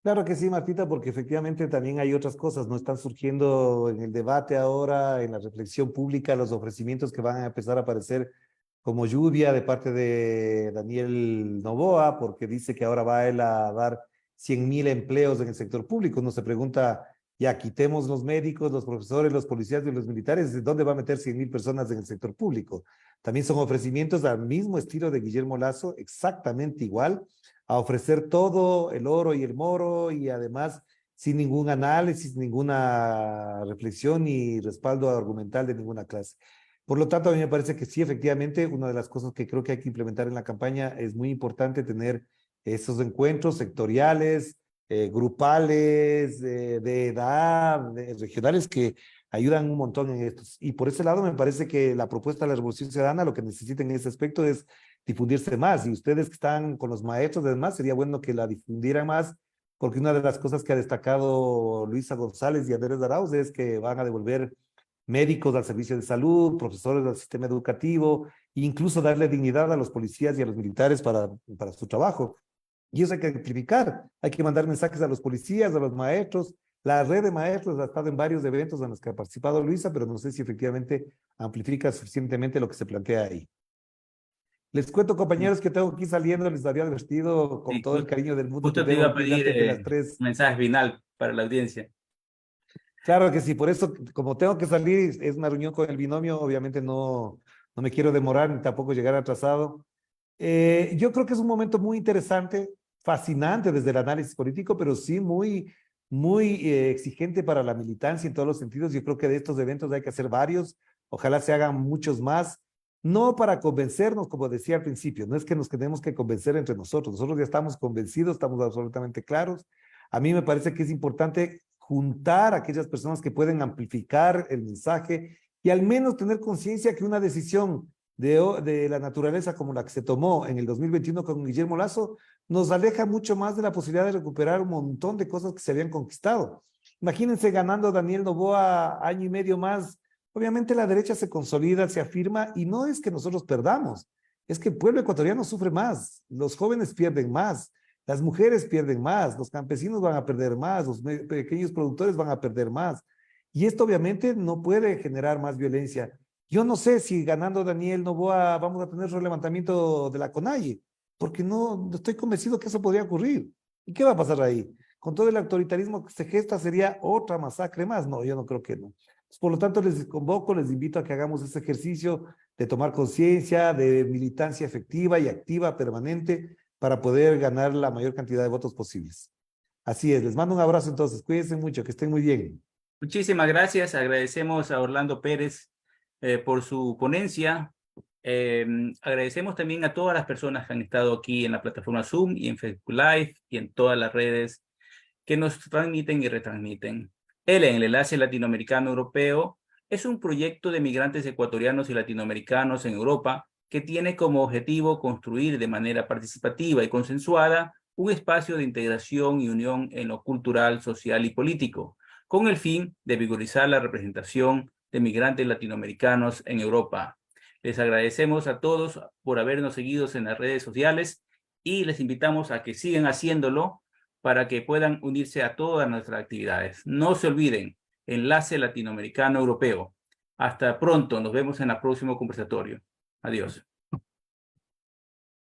Claro que sí, Martita, porque efectivamente también hay otras cosas, no están surgiendo en el debate ahora, en la reflexión pública, los ofrecimientos que van a empezar a aparecer como lluvia de parte de Daniel Noboa, porque dice que ahora va él a dar 100.000 empleos en el sector público. Uno se pregunta, ya quitemos los médicos, los profesores, los policías y los militares, ¿de dónde va a meter 100.000 personas en el sector público? También son ofrecimientos al mismo estilo de Guillermo Lazo, exactamente igual, a ofrecer todo el oro y el moro y además sin ningún análisis, ninguna reflexión ni respaldo argumental de ninguna clase. Por lo tanto, a mí me parece que sí, efectivamente, una de las cosas que creo que hay que implementar en la campaña es muy importante tener esos encuentros sectoriales, grupales, de edad, regionales, que ayudan un montón en estos. Y por ese lado me parece que la propuesta de la Revolución Ciudadana lo que necesita en ese aspecto es difundirse más. Y ustedes que están con los maestros, además, sería bueno que la difundieran más, porque una de las cosas que ha destacado Luisa González y Andrés Arauz es que van a devolver médicos al servicio de salud, profesores al sistema educativo, e incluso darle dignidad a los policías y a los militares para su trabajo. Y eso hay que amplificar, hay que mandar mensajes a los policías, a los maestros. La red de maestros ha estado en varios eventos en los que ha participado Luisa, pero no sé si efectivamente amplifica suficientemente lo que se plantea ahí. Les cuento, compañeros, que tengo aquí saliendo, les había advertido con Sí, todo el cariño del mundo que justo te iba tengo a aquí pedir antes de las 3. un mensaje final para la audiencia. Claro que sí, por eso, como tengo que salir, es una reunión con el binomio, obviamente no me quiero demorar ni tampoco llegar atrasado. Yo creo que es un momento muy interesante, fascinante desde el análisis político, pero sí muy exigente para la militancia en todos los sentidos. Yo creo que de estos eventos hay que hacer varios, ojalá se hagan muchos más, no para convencernos, como decía al principio, no es que nos tenemos que convencer entre nosotros ya estamos convencidos, estamos absolutamente claros. A mí me parece que es importante juntar a aquellas personas que pueden amplificar el mensaje y al menos tener conciencia que una decisión de la naturaleza como la que se tomó en el 2021 con Guillermo Lazo, nos aleja mucho más de la posibilidad de recuperar un montón de cosas que se habían conquistado. Imagínense ganando Daniel Noboa año y medio más. Obviamente la derecha se consolida, se afirma, y no es que nosotros perdamos, es que el pueblo ecuatoriano sufre más, los jóvenes pierden más, las mujeres pierden más, los campesinos van a perder más, los pequeños productores van a perder más. Y esto obviamente no puede generar más violencia. Yo no sé si ganando Daniel Noboa vamos a tener un levantamiento de la CONAIE, porque no estoy convencido que eso podría ocurrir. ¿Y qué va a pasar ahí? Con todo el autoritarismo que se gesta, ¿sería otra masacre más? No, yo no creo que no. Por lo tanto, les convoco, les invito a que hagamos ese ejercicio de tomar conciencia, de militancia efectiva y activa permanente para poder ganar la mayor cantidad de votos posibles. Así es, les mando un abrazo entonces, cuídense mucho, que estén muy bien. Muchísimas gracias, agradecemos a Orlando Pérez por su ponencia. Agradecemos también a todas las personas que han estado aquí en la plataforma Zoom y en Facebook Live y en todas las redes que nos transmiten y retransmiten. El Enlace Latinoamericano Europeo es un proyecto de migrantes ecuatorianos y latinoamericanos en Europa que tiene como objetivo construir de manera participativa y consensuada un espacio de integración y unión en lo cultural, social y político, con el fin de vigorizar la representación de migrantes latinoamericanos en Europa. Les agradecemos a todos por habernos seguido en las redes sociales y les invitamos a que sigan haciéndolo para que puedan unirse a todas nuestras actividades. No se olviden, Enlace Latinoamericano Europeo. Hasta pronto, nos vemos en el próximo conversatorio. Adiós.